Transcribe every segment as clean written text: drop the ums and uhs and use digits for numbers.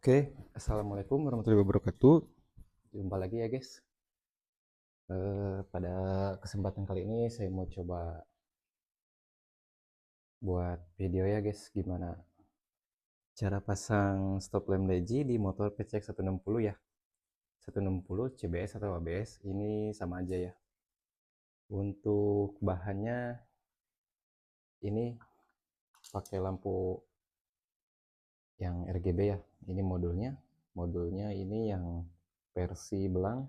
Oke, assalamualaikum warahmatullahi wabarakatuh. Jumpa lagi ya guys. Pada kesempatan kali ini saya mau coba buat video ya guys, gimana cara pasang stop lamp LED di motor PCX 160 ya. 160 CBS atau ABS ini sama aja ya. Untuk bahannya ini pakai lampu yang RGB ya. Ini modulnya. Modulnya ini yang versi belang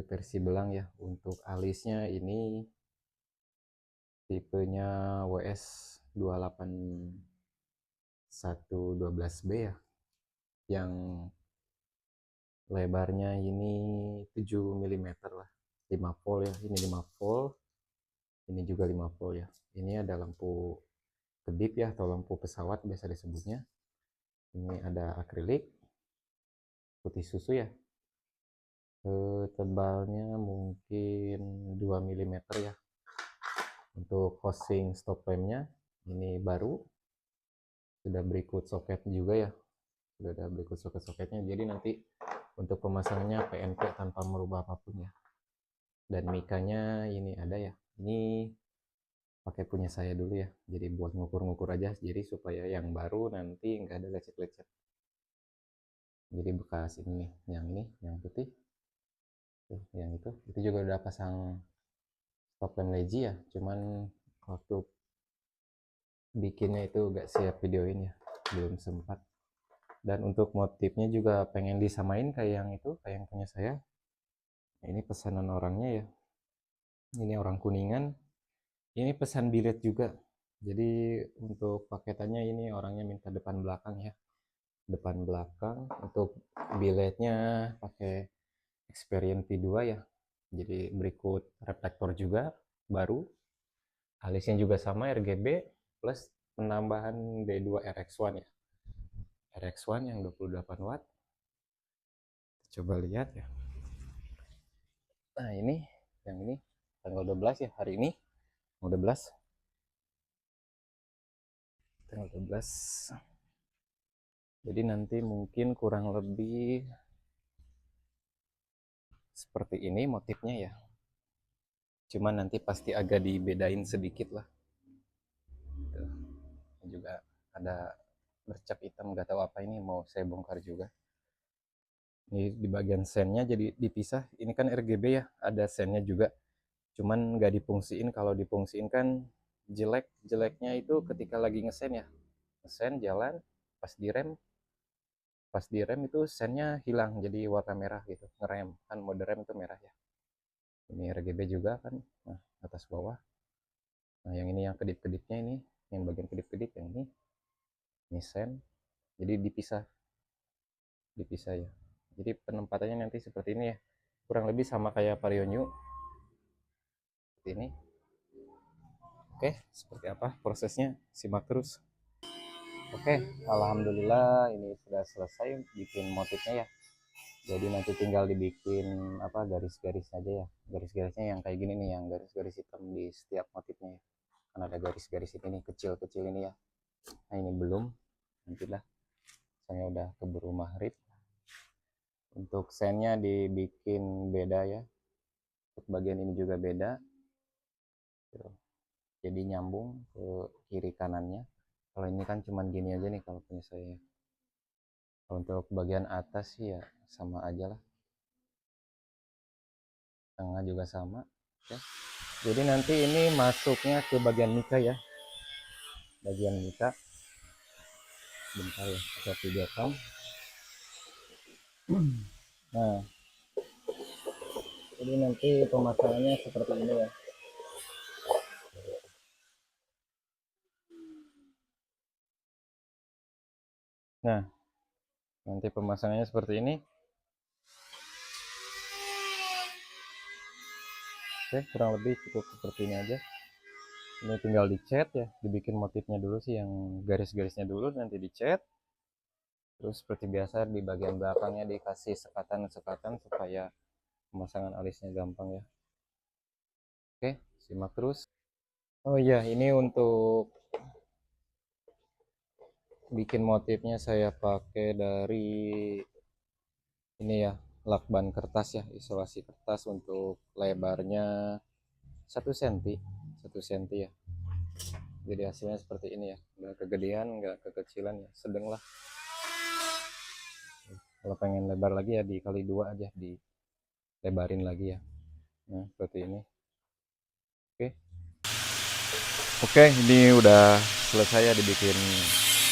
versi belang ya. Untuk alisnya ini tipenya WS 28112B ya, yang lebarnya ini 7 mm lah, 5 volt ya. Ini 5 volt, ini juga 5 volt ya. Ini ada lampu kedip ya, atau lampu pesawat biasa disebutnya. Ini ada akrilik putih susu ya. Tebalnya mungkin 2 mm ya. Untuk housing stop lampnya ini baru, sudah berikut soket juga ya, sudah ada berikut soket-soketnya. Jadi nanti untuk pemasangannya PNP tanpa merubah apapun ya. Dan mikanya ini ada ya, ini pakai punya saya dulu ya, jadi buat ngukur-ngukur aja, jadi supaya yang baru nanti nggak ada lecet-lecet. Jadi bekas ini nih, yang putih tuh, yang itu juga udah pasang stop lamp LED ya, cuman waktu bikinnya itu nggak siap videoin ya, belum sempat. Dan untuk motifnya juga pengen disamain kayak yang itu, kayak yang punya saya. Ini pesanan orangnya ya, ini orang Kuningan. Ini pesan bilet juga. Jadi untuk paketannya ini orangnya minta depan belakang ya. Depan belakang. Untuk biletnya pakai Experian V2 ya. Jadi berikut reflektor juga baru. Alisnya juga sama RGB plus penambahan D2 RX1 ya. RX1 yang 28 watt. Coba lihat ya. Nah, ini yang ini tanggal 12 ya, hari ini. 12 tanggal 12. Jadi nanti mungkin kurang lebih seperti ini motifnya ya. Cuman nanti pasti agak dibedain sedikit lah. Tuh. Juga ada bercak hitam, nggak tahu apa ini, mau saya bongkar juga. Ini di bagian sennya jadi dipisah. Ini kan RGB ya, ada sennya juga. Cuman nggak dipungsiin. Kalau dipungsiin kan jeleknya itu ketika lagi ngesen ya. Ngesen jalan, pas direm itu sennya hilang jadi warna merah gitu. Ngerem kan, mode rem itu merah ya. Ini RGB juga kan, nah atas bawah. Nah yang ini yang kedip-kedipnya, ini yang bagian kedip-kedip yang ini sen, jadi dipisah ya. Jadi penempatannya nanti seperti ini ya, kurang lebih sama kayak Vario New seperti ini. Oke, seperti apa prosesnya, simak terus. Oke, alhamdulillah ini sudah selesai bikin motifnya ya. Jadi nanti tinggal dibikin apa, garis-garis aja ya. Garis-garisnya yang kayak gini nih, yang garis-garis hitam di setiap motifnya ya. Kan ada garis-garis ini nih, kecil-kecil ini ya. Nah ini belum, nantilah, saya udah keburu maghrib. Untuk sennya dibikin beda ya, untuk bagian ini juga beda. Jadi nyambung ke kiri kanannya. Kalau ini kan cuman gini aja nih kalau punya saya. Untuk bagian atas sih ya sama aja lah, tengah juga sama ya. Jadi nanti ini masuknya ke bagian mika ya, bagian mika. Bentar ya, saya videokan. Nah, jadi nanti pemasangannya seperti ini ya. Nah, nanti pemasangannya seperti ini. Oke, kurang lebih cukup seperti ini aja. Ini tinggal dicat ya, dibikin motifnya dulu sih, yang garis-garisnya dulu, nanti dicat. Terus seperti biasa di bagian belakangnya dikasih sekatan-sekatan supaya pemasangan alisnya gampang ya. Oke, simak terus. Oh iya, ini bikin motifnya saya pakai dari ini ya, lakban kertas ya, isolasi kertas. Untuk lebarnya 1 cm, 1 cm ya. Jadi hasilnya seperti ini ya, nggak kegedean nggak kekecilan ya, sedang lah. Kalau pengen lebar lagi ya dikali 2 aja, dilebarin lagi ya. Nah seperti ini. Oke. Oke, ini udah selesai ya dibikin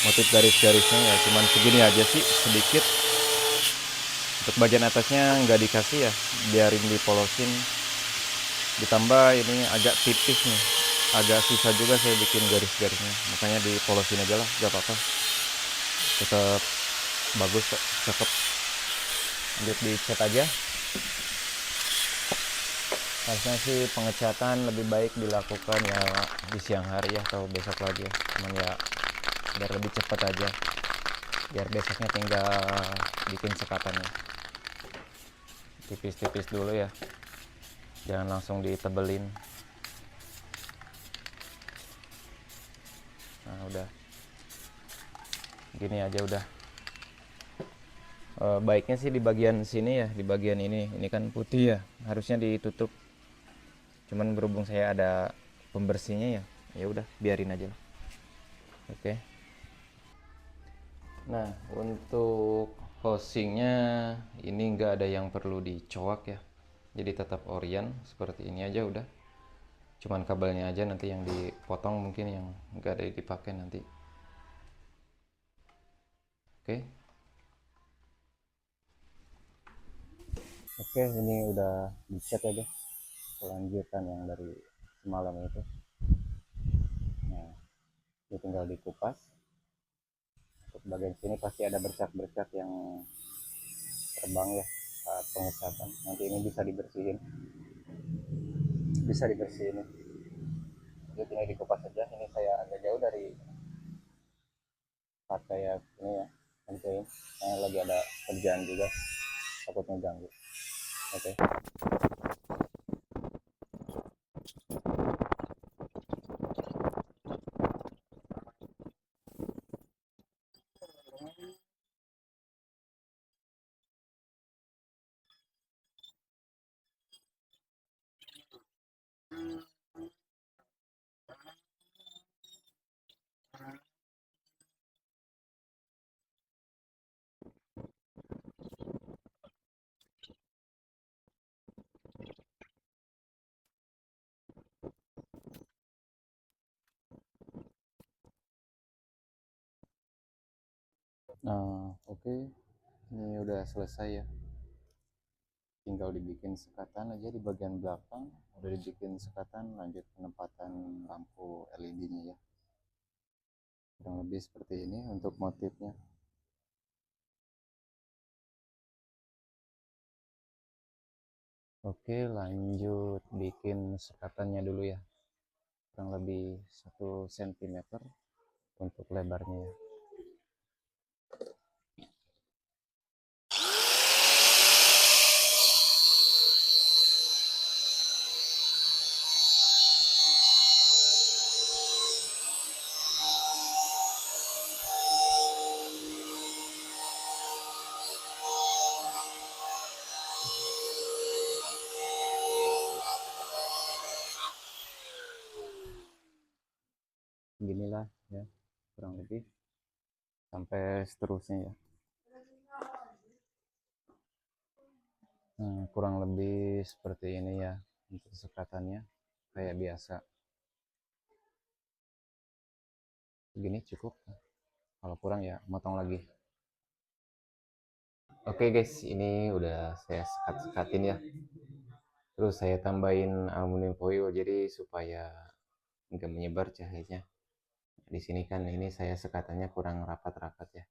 motif garis-garisnya ya, cuman segini aja sih, sedikit. Untuk bagian atasnya nggak dikasih ya, biarin dipolosin. Ditambah ini agak tipis nih, agak susah juga saya bikin garis-garisnya, makanya dipolosin aja lah, gak apa-apa. Tetap bagus kok, cakep. Lanjut dicat aja. Harusnya sih pengecatan lebih baik dilakukan ya di siang hari ya, atau besok lagi ya, cuman ya biar lebih cepat aja, biar besoknya tinggal bikin sekatannya. Tipis-tipis dulu ya, jangan langsung ditebelin. Nah udah gini aja udah. Baiknya sih di bagian sini ya, di bagian ini kan putih ya, harusnya ditutup, cuman berhubung saya ada pembersihnya ya, ya udah biarin aja lah. Oke. Nah untuk housingnya ini nggak ada yang perlu dicoak ya, jadi tetap orient seperti ini aja udah. Cuman kabelnya aja nanti yang dipotong, mungkin yang nggak ada dipakai nanti. Oke. Oke, ini udah dicat ya guys, kelanjutan yang dari semalam itu. Nah ini tinggal dikupas. Untuk bagian sini pasti ada bercak-bercak yang terbang ya saat pengecatan. Nanti ini bisa dibersihin. Jadi tinggal dikupas saja. Ini saya agak jauh dari pakai ya ini ya, nanti saya lagi ada kerjaan juga, takutnya ganggu. Oke. Nah oke, ini udah selesai ya, tinggal dibikin sekatan aja di bagian belakang. Udah dibikin sekatan, lanjut penempatan lampu LED-nya ya, kurang lebih seperti ini untuk motifnya. Oke, lanjut bikin sekatannya dulu ya, kurang lebih 1 cm untuk lebarnya ya. Beginilah ya, kurang lebih sampai seterusnya ya. Nah, kurang lebih seperti ini ya untuk sekatannya, kayak biasa. Begini cukup, kalau kurang ya motong lagi. Oke guys, ini udah saya sekat-sekatin ya, terus saya tambahin aluminium foil jadi supaya nggak menyebar cahayanya. Di sini kan ini saya sekatannya kurang rapat-rapat ya,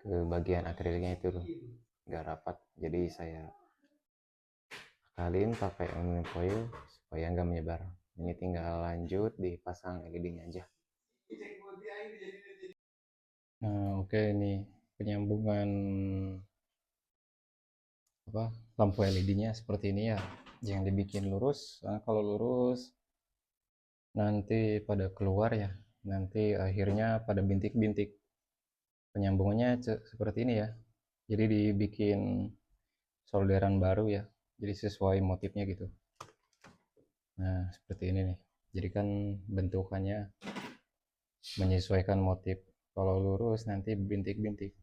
ke bagian akriliknya itu nggak rapat, jadi saya akalin pakai aluminium foil supaya nggak menyebar. Ini tinggal lanjut dipasang LED-nya aja. Nah oke, ini penyambungan apa lampu LED-nya seperti ini ya, jangan dibikin lurus, karena kalau lurus nanti pada keluar ya, nanti akhirnya pada bintik-bintik. penyambungannya seperti ini ya. Jadi dibikin solderan baru ya, jadi sesuai motifnya gitu. Nah seperti ini nih, jadi kan bentukannya menyesuaikan motif. Kalau lurus nanti bintik-bintik.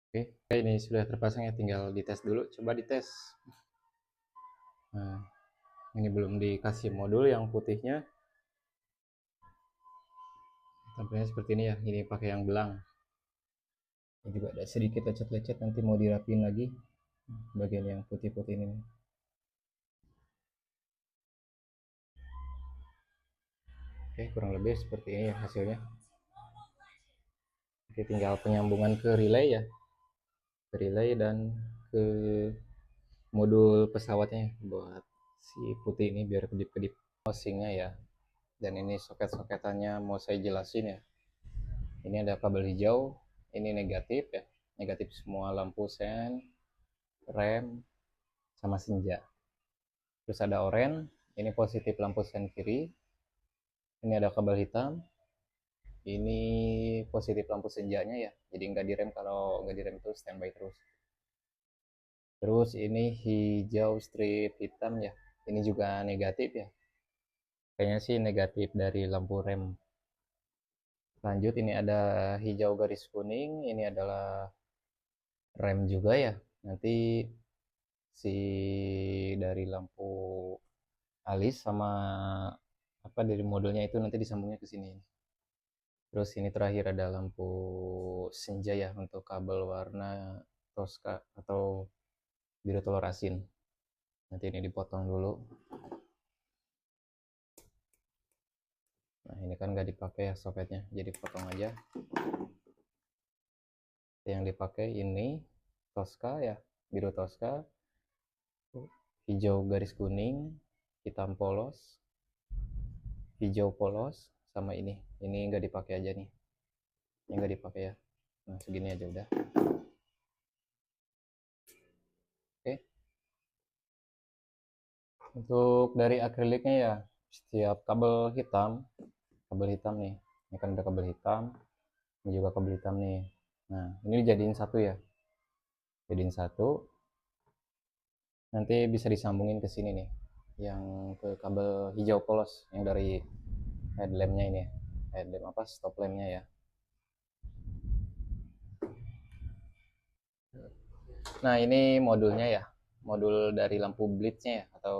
Oke, ini sudah terpasang ya, tinggal dites dulu. Coba dites. Nah, ini belum dikasih modul yang putihnya. Tampilnya seperti ini ya, ini pakai yang belang. Ini juga ada sedikit lecet-lecet, nanti mau dirapin lagi bagian yang putih-putih ini. Oke, kurang lebih seperti ini ya hasilnya. Oke, tinggal penyambungan ke relay ya, ke relay dan ke modul pesawatnya buat si putih ini biar kedip-kedip. Housingnya ya, dan ini soket-soketannya mau saya jelasin ya. Ini ada kabel hijau, ini negatif ya, negatif semua lampu sen, rem, sama senja. Terus ada oranye, ini positif lampu sen kiri. Ini ada kabel hitam, ini positif lampu senjanya ya, jadi nggak direm, kalau nggak direm itu standby terus. Terus ini hijau strip hitam ya, ini juga negatif ya, kayaknya sih negatif dari lampu rem. Lanjut, ini ada hijau garis kuning, ini adalah rem juga ya, nanti si dari lampu alis sama apa dari modulnya itu nanti disambungnya ke sini. Terus ini terakhir ada lampu senja ya, untuk kabel warna Tosca atau biru telur asin. Nanti ini dipotong dulu. Nah ini kan nggak dipakai ya soketnya, jadi potong aja. Yang dipakai ini Tosca ya, biru Tosca, hijau garis kuning, hitam polos, hijau polos, sama ini nggak dipakai aja nih, ini nggak dipakai ya. Nah segini aja udah. Oke, untuk dari akriliknya ya, setiap kabel hitam nih, ini kan ada kabel hitam, ini juga kabel hitam nih. Nah ini dijadiin satu ya, jadiin satu, nanti bisa disambungin ke sini nih, yang ke kabel hijau polos yang dari headlampnya ini ya, headlamp apa, stop lampnya ya. Nah ini modulnya ya, modul dari lampu blitznya ya, atau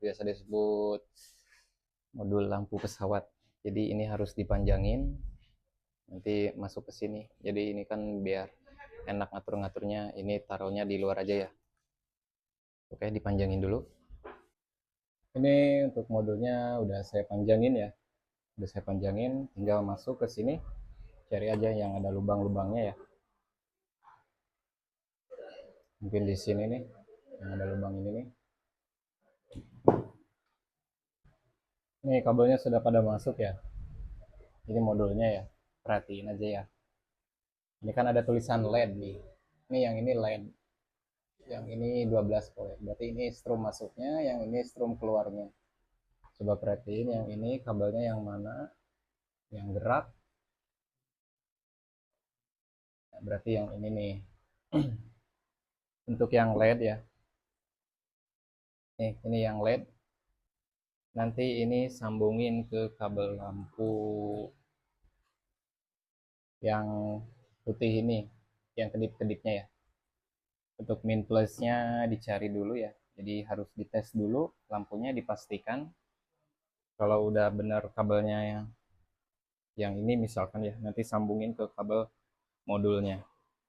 biasa disebut modul lampu pesawat. Jadi ini harus dipanjangin, nanti masuk ke sini. Jadi ini kan biar enak ngatur-ngaturnya, ini taruhnya di luar aja ya. Oke, dipanjangin dulu. Ini untuk modulnya udah saya panjangin ya, udah saya panjangin, tinggal masuk ke sini, cari aja yang ada lubang-lubangnya ya. Mungkin di sini nih yang ada lubang ini nih. Ini kabelnya sudah pada masuk ya, ini modulnya ya, perhatiin aja ya. Ini kan ada tulisan LED nih, ini yang ini LED, yang ini 12 volt, berarti ini strom masuknya, yang ini strom keluarnya. Coba perhatiin yang ini kabelnya yang mana yang gerak, berarti yang ini nih. Untuk yang LED ya, nih ini yang LED, nanti ini sambungin ke kabel lampu yang putih ini, yang kedip-kedipnya ya. Untuk min plusnya dicari dulu ya, jadi harus dites dulu lampunya, dipastikan kalau udah benar kabelnya yang ini misalkan ya, nanti sambungin ke kabel modulnya.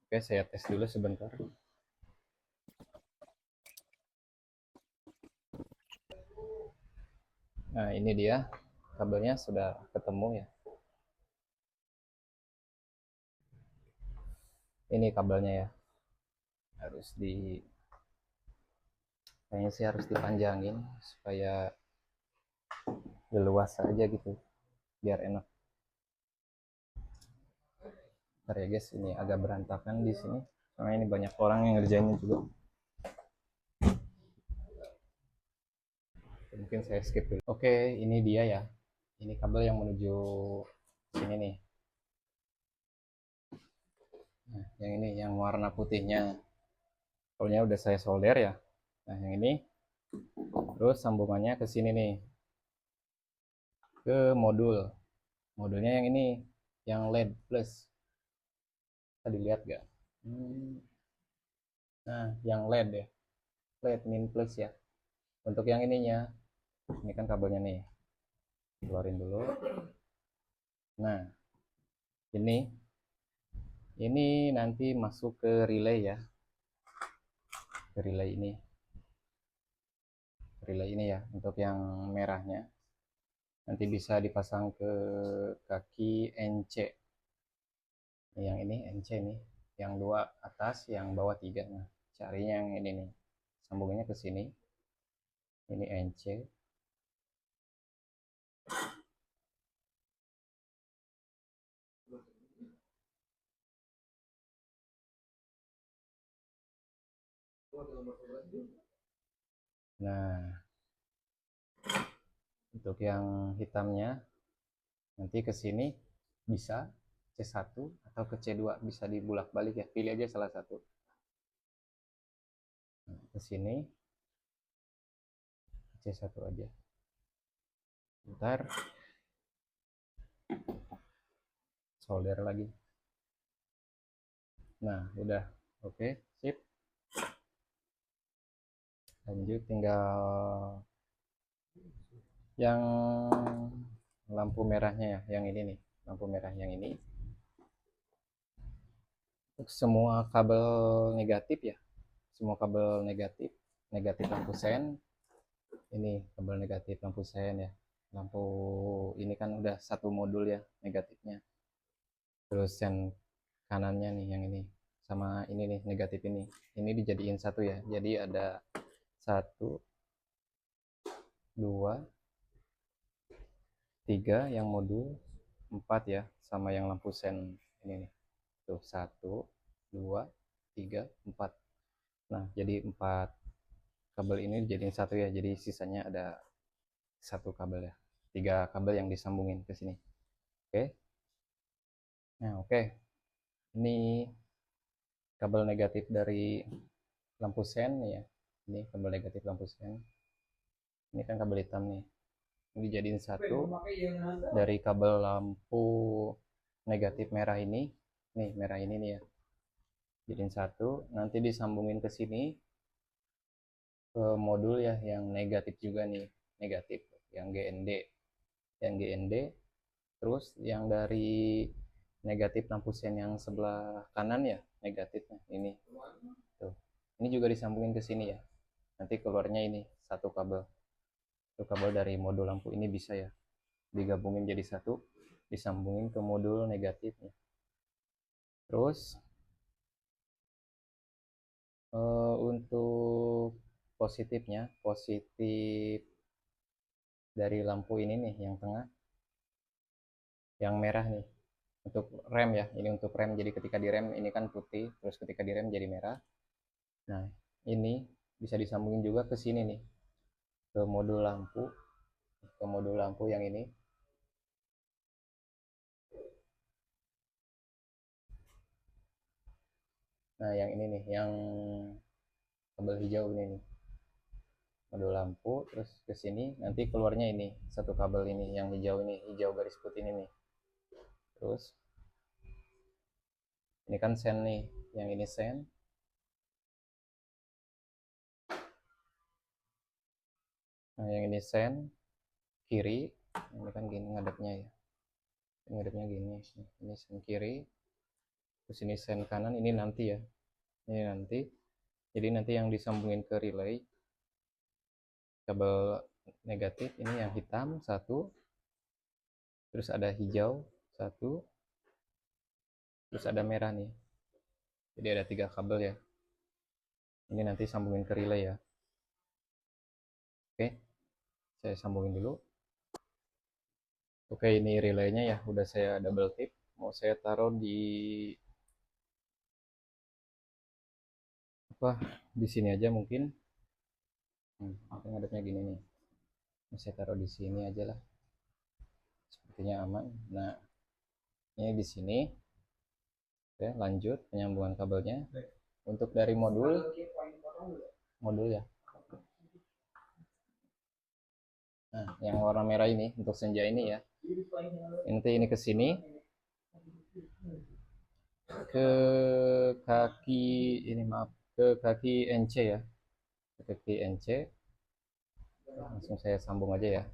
Oke, saya tes dulu sebentar. Nah ini dia, kabelnya sudah ketemu ya, ini kabelnya ya, harus kayaknya sih harus dipanjangin supaya luas aja gitu, biar enak. Bentar ya guys, ini agak berantakan di sini karena ini banyak orang yang ngerjainnya juga. Mungkin saya skip dulu. Oke, ini dia ya, ini kabel yang menuju sini nih. Nah, yang ini yang warna putihnya. Pokoknya udah saya solder ya. Nah, yang ini terus sambungannya ke sini nih, ke modul. Modulnya yang ini, yang LED plus. Tadi lihat gak? Nah, yang LED ya, LED min plus ya. Untuk yang ininya, ini kan kabelnya nih, keluarin dulu. Nah, ini nanti masuk ke relay ya, ke relay ini ya. Untuk yang merahnya nanti bisa dipasang ke kaki NC. Yang ini NC nih, yang 2 atas, yang bawah 3. Nah, carinya yang ini nih, sambungannya ke sini. Ini NC. Nah, untuk yang hitamnya nanti ke sini bisa C1 atau ke C2, bisa dibulak-balik ya, pilih aja salah satu. Nah, ke sini C1 aja. Ntar solder lagi. Nah, udah. Oke, sip. Lanjut, tinggal yang lampu merahnya ya, yang ini nih, lampu merah yang ini. Untuk semua kabel negatif ya, semua kabel negatif lampu sen. Ini kabel negatif lampu sen ya. Lampu ini kan udah satu modul ya negatifnya. Terus sen kanannya nih yang ini, sama ini nih negatif ini dijadiin satu ya. Jadi ada 1, 2, 3 yang modul, 4 ya, sama yang lampu sen ini nih. Tuh 1, 2, 3, 4. Nah, jadi 4 kabel ini dijadiin satu ya. Jadi sisanya ada satu kabel ya. 3 kabel yang disambungin ke sini. Oke. Nah, oke. Ini kabel negatif dari lampu sen ya. Ini kabel negatif lampu sen. Ini kan kabel hitam nih. Ini dijadiin satu dari kabel lampu negatif merah ini. Nih, merah ini nih ya. Jadiin satu, nanti disambungin ke sini ke modul ya yang negatif juga nih, negatif yang GND. Yang GND, terus yang dari negatif lampu sen yang sebelah kanan ya, negatifnya ini. Tuh. Ini juga disambungin ke sini ya. Nanti keluarnya ini satu kabel. Satu kabel dari modul lampu ini bisa ya digabungin jadi satu, disambungin ke modul negatifnya. Terus untuk positif dari lampu ini nih yang tengah, yang merah nih, untuk rem ya. Ini untuk rem, jadi ketika direm ini kan putih, terus ketika direm jadi merah. Nah, ini bisa disambungin juga ke sini nih, ke modul lampu yang ini. Nah, yang ini nih, yang kabel hijau ini nih, modul lampu. Terus ke sini nanti keluarnya ini satu kabel ini, yang hijau ini, hijau garis putih ini nih. Terus ini kan sen nih, yang ini sen. Nah, yang ini sen kiri. Ini kan gini ngadepnya ya, ngadepnya gini. Ini sen kiri, terus ini sen kanan. Ini nanti ya, ini nanti. Jadi nanti yang disambungin ke relay kabel negatif ini yang hitam satu, terus ada hijau satu, terus ada merah nih. Jadi ada 3 kabel ya. Ini nanti sambungin ke relay ya. Oke, saya sambungin dulu. Oke, ini relaynya ya, udah saya double tip. Mau saya taruh di apa? Di sini aja mungkin. Ngadepnya gini nih. Mau saya taruh di sini aja lah. Sepertinya aman. Nah, ini di sini Oke, lanjut penyambungan kabelnya. Untuk dari modul ya. Nah, yang warna merah ini untuk senja ini ya. Nanti ini ke sini ke kaki ini, maaf, ke kaki NC ya. Ke kaki NC. Langsung saya sambung aja ya.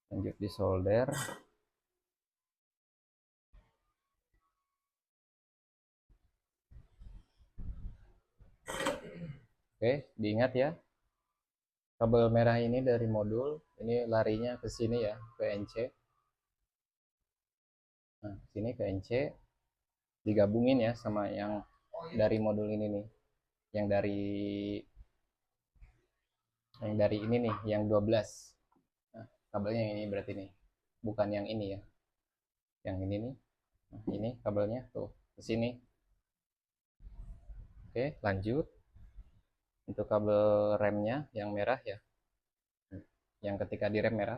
Lanjut di solder. Oke, diingat ya, kabel merah ini dari modul ini larinya ke sini ya, ke NC. Nah, sini ke NC digabungin ya sama yang dari modul ini nih, yang dari ini nih, yang 12. Nah, kabelnya yang ini berarti nih, bukan yang ini ya, yang ini nih. Nah, ini kabelnya tuh ke sini. Oke, lanjut untuk kabel remnya yang merah ya, yang ketika direm merah.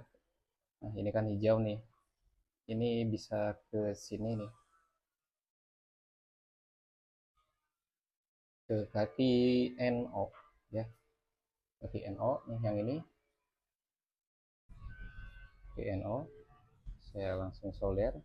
Nah, ini kan hijau nih, ini bisa ke sini nih, ke kaki NO ya, kaki NO nih, yang ini kaki NO. Saya langsung solder.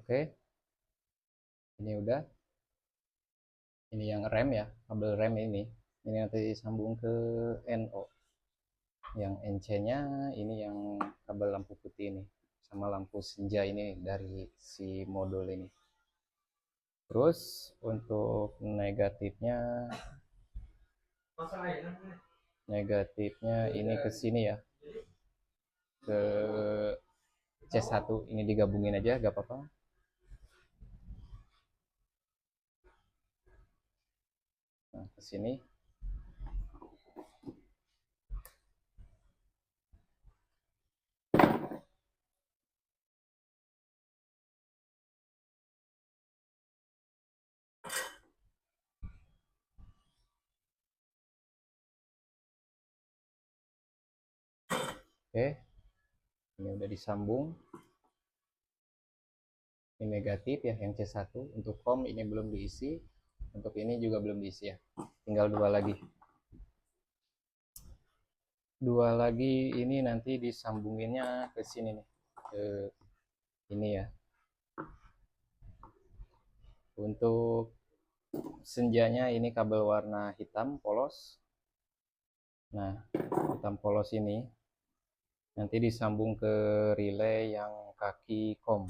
Oke, ini udah, ini yang rem ya, kabel rem ini nanti disambung ke NO. Yang NC nya ini yang kabel lampu putih ini, sama lampu senja ini dari si modul ini. Terus untuk negatifnya ini ke sini ya, ke C1 ini digabungin aja gak apa-apa. Nah, ke sini. Oke, ini udah disambung. Ini negatif ya, yang C1. Untuk COM ini belum diisi, untuk ini juga belum diisi ya, tinggal dua lagi ini nanti disambunginnya ke sini nih, ke ini ya. Untuk senjanya ini kabel warna hitam polos. Nah, hitam polos ini nanti disambung ke relay yang kaki COM.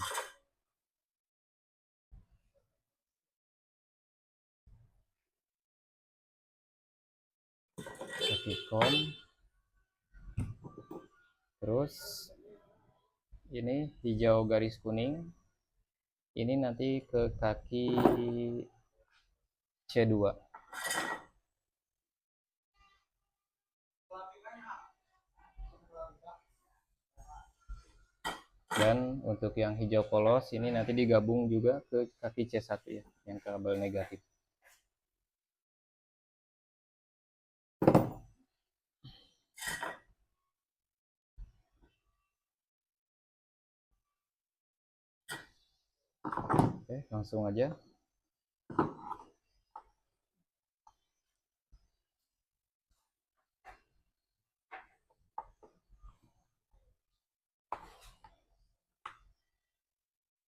Kaki COM. Terus ini hijau garis kuning. Ini nanti ke kaki C2. Dan untuk yang hijau polos ini nanti digabung juga ke kaki C1 ya, yang kabel negatif. Oke, langsung aja.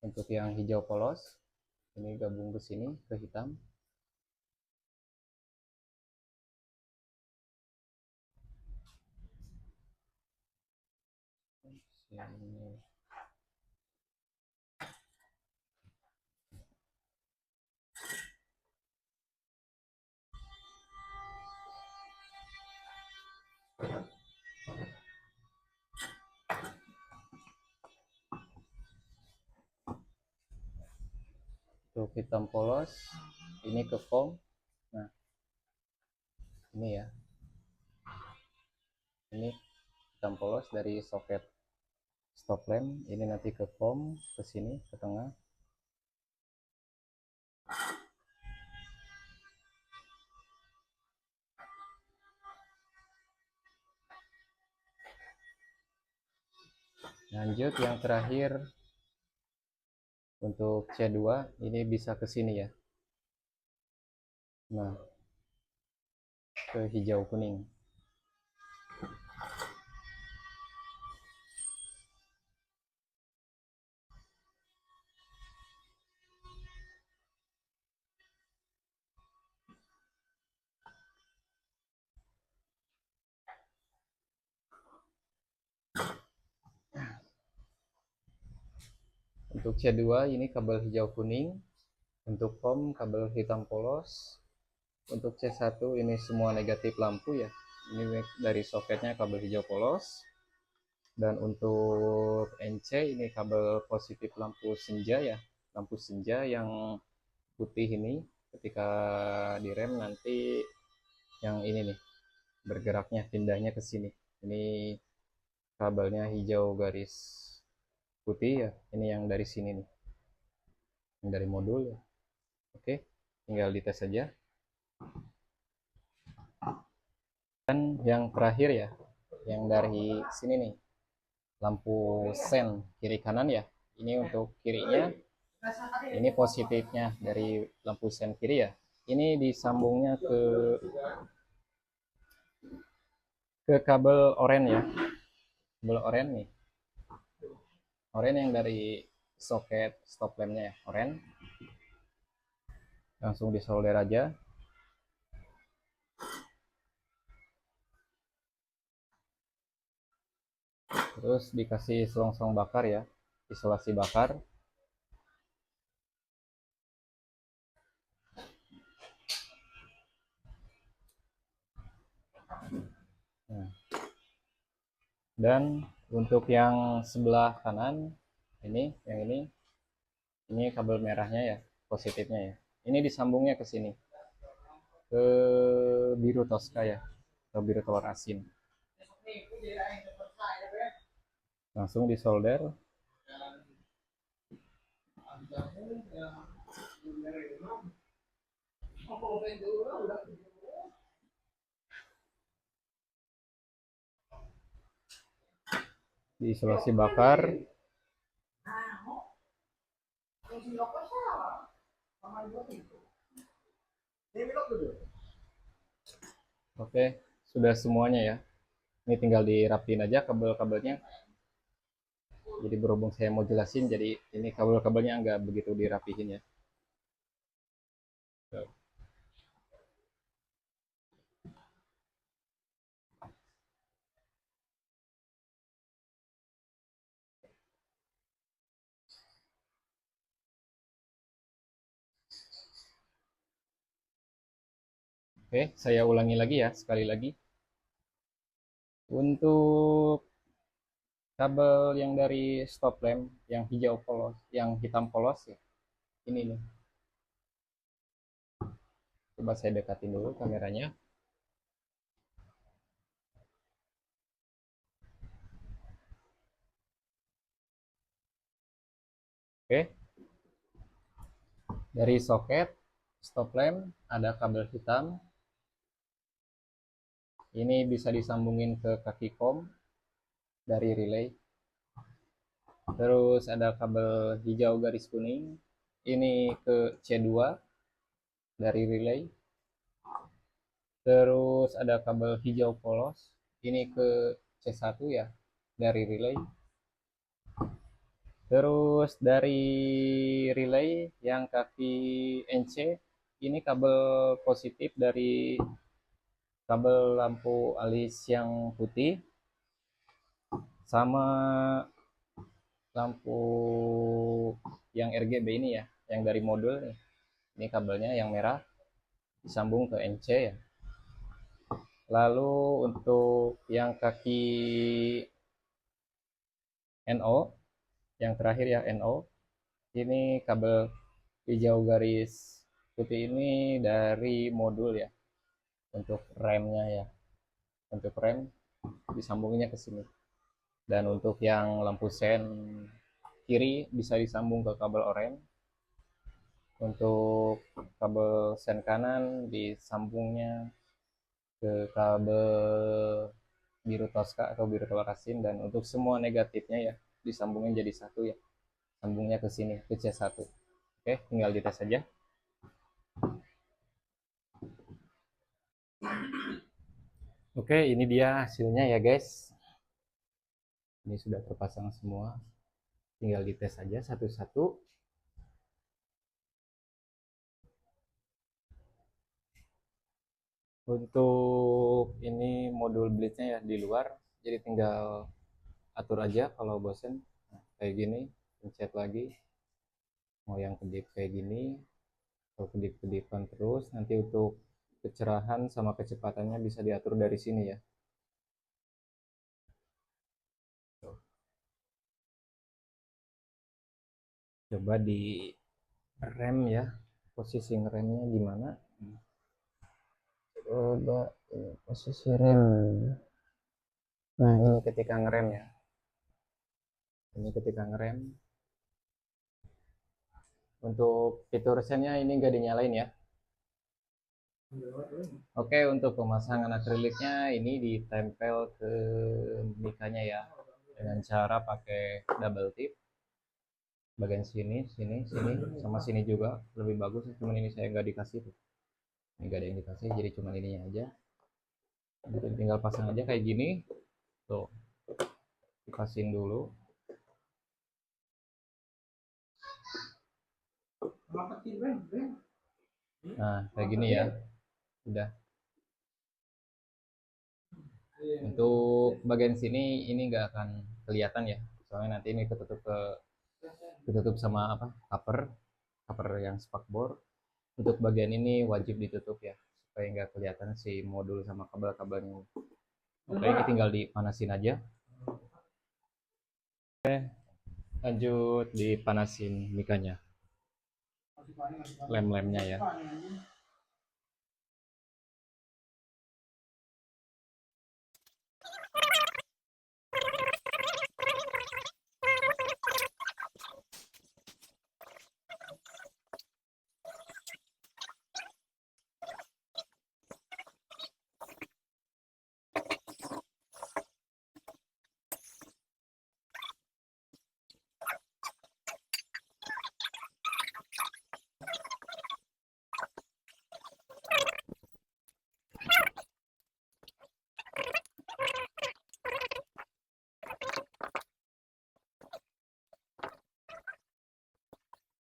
Untuk yang hijau polos ini gabung ke sini, ke hitam. Sini. untuk hitam polos ini ke COM. Nah, ini ya, ini hitam polos dari soket stop lamp, ini nanti ke COM, ke sini ke tengah. Lanjut yang terakhir untuk C2 ini bisa ke sini ya. Nah, ke hijau kuning. Untuk C2 ini kabel hijau kuning, untuk COM kabel hitam polos, untuk C1 ini semua negatif lampu ya, ini dari soketnya kabel hijau polos, dan untuk NC ini kabel positif lampu senja ya, lampu senja yang putih ini ketika direm nanti yang ini nih bergeraknya, pindahnya ke sini, ini kabelnya hijau garis putih ya, ini yang dari sini nih, yang dari modul ya. Oke, tinggal dites saja. Dan yang terakhir ya, yang dari sini nih, lampu sen kiri kanan ya, ini untuk kirinya, ini positifnya dari lampu sen kiri ya, ini disambungnya ke kabel oranye ya, kabel oranye nih, oranye yang dari soket stop lampnya ya, oranye, langsung disolder aja. Terus dikasih selongsong bakar ya, isolasi bakar. Nah, dan untuk yang sebelah kanan ini, yang ini kabel merahnya ya, positifnya ya, ini disambungnya ke sini, ke biru Tosca ya, ke biru telur asin, langsung disolder. Diisolasi bakar. Oke, sudah semuanya ya, ini tinggal dirapin aja kabel-kabelnya. Jadi berhubung saya mau jelasin, jadi ini kabel-kabelnya nggak begitu dirapihin ya. Oke, saya ulangi lagi ya, sekali lagi. Untuk kabel yang dari stop lamp, yang hijau polos, yang hitam polos ya, ini nih. Coba saya dekatin dulu kameranya. Oke, dari soket stop lamp ada kabel hitam. Ini bisa disambungin ke kaki COM dari relay. Terus ada kabel hijau garis kuning, ini ke C2 dari relay. Terus ada kabel hijau polos, ini ke C1 ya, dari relay. Terus dari relay yang kaki NC, ini kabel positif dari kabel lampu alis yang putih, sama lampu yang RGB ini ya, yang dari modul nih. Ini kabelnya yang merah disambung ke NC ya. Lalu untuk yang kaki NO, yang terakhir ya NO, ini kabel hijau garis putih ini dari modul ya, untuk remnya ya. Untuk rem disambungnya ke sini. Dan untuk yang lampu sen kiri bisa disambung ke kabel oranye. Untuk kabel sen kanan disambungnya ke kabel biru Tosca atau biru telur asin, dan untuk semua negatifnya ya disambungin jadi satu ya. Sambungnya ke sini ke C1. Oke, tinggal dites saja. Oke, ini dia hasilnya ya guys. Ini sudah terpasang semua. Tinggal dites saja satu-satu. Untuk ini modul blade-nya ya di luar, jadi tinggal atur aja kalau bosen. Nah, kayak gini, pencet lagi. Mau yang kedip kayak gini, atau kedip-kedipan terus. Nanti untuk kecerahan sama kecepatannya bisa diatur dari sini ya. Coba di rem ya, posisi remnya gimana. Coba posisi rem. Nah, ini ketika ngerem ya. Ini ketika ngerem. Untuk fitur sennya ini nggak dinyalain ya. Oke, untuk pemasangan akriliknya ini ditempel ke mikanya ya, dengan cara pakai double tip. Bagian sini, sini, sini, sama sini juga lebih bagus. Cuman ini saya nggak dikasih tuh. Ini nggak ada yang dikasih, jadi cuman ininya aja. Tinggal pasang aja kayak gini. Tuh, dipasin dulu. Nah, kayak gini ya. Udah. Untuk bagian sini ini nggak akan kelihatan ya, soalnya nanti ini ketutup sama apa, cover yang spakbor. Untuk bagian ini wajib ditutup ya, supaya nggak kelihatan si modul sama kabel-kabelnya. Oke, ini tinggal dipanasin aja. Oke, lanjut dipanasin mikanya, lem-lemnya ya.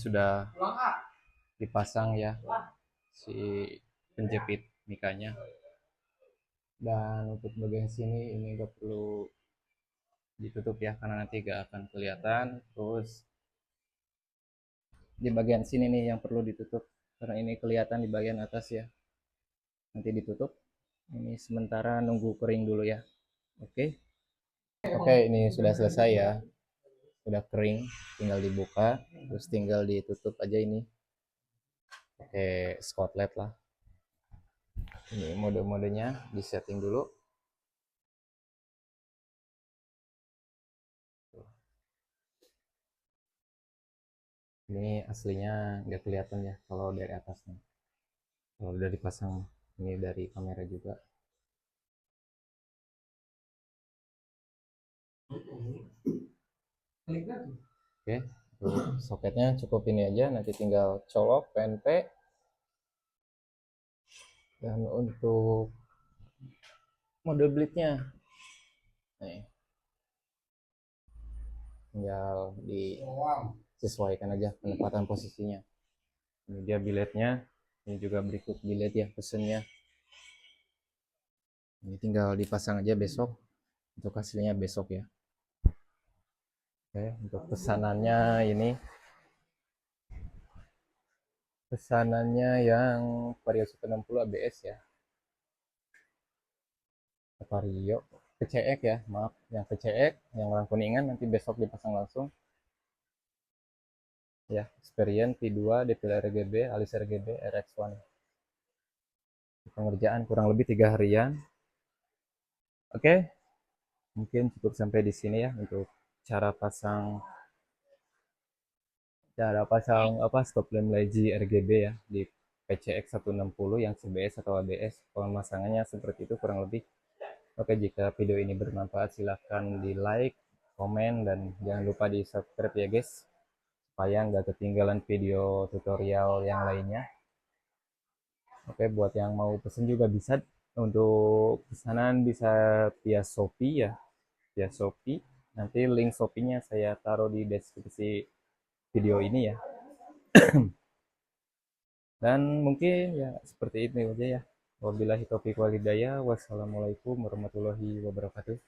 Sudah dipasang ya si penjepit mikanya. Dan untuk bagian sini ini nggak perlu ditutup ya, karena nanti gak akan kelihatan. Terus di bagian sini nih yang perlu ditutup, karena ini kelihatan di bagian atas ya, nanti ditutup. Ini sementara nunggu kering dulu ya. Oke. Oke, ini sudah selesai ya, sudah kering, tinggal dibuka, terus tinggal ditutup aja ini pakai skotlet lah. Ini mode-modenya di setting dulu. Ini aslinya nggak kelihatan ya kalau dari atasnya, kalau udah dipasang. Ini dari kamera juga. Oke, soketnya cukup ini aja, nanti tinggal colok PNP. Dan untuk mode bleednya nih, tinggal disesuaikan aja penempatan posisinya. Ini dia biletnya, ini juga berikut bilet ya pesennya. Ini tinggal dipasang aja besok, untuk hasilnya besok ya. Oke, untuk pesanannya ini, pesanannya yang Vario 160 ABS ya, Vario PCX ya, maaf, yang PCX yang warna kuningan nanti besok dipasang langsung. ya, Xperion V2 DPL RGB alis RGB RX1. Pengerjaan kurang lebih 3 harian. Oke, mungkin cukup sampai di sini ya untuk cara pasang apa stop lamp lazy RGB ya di PCX 160 yang CBS atau ABS. Pemasangannya seperti itu kurang lebih. Oke, jika video ini bermanfaat silahkan di like, komen, dan jangan lupa di subscribe ya guys, supaya nggak ketinggalan video tutorial yang lainnya. Oke, buat yang mau pesen juga bisa, untuk pesanan bisa via Shopee ya, via Shopee. Nanti link Shopee-nya saya taruh di deskripsi video ini ya. Dan mungkin ya seperti itu aja ya. Wabillahi taufiq wal hidayah. Wassalamualaikum warahmatullahi wabarakatuh.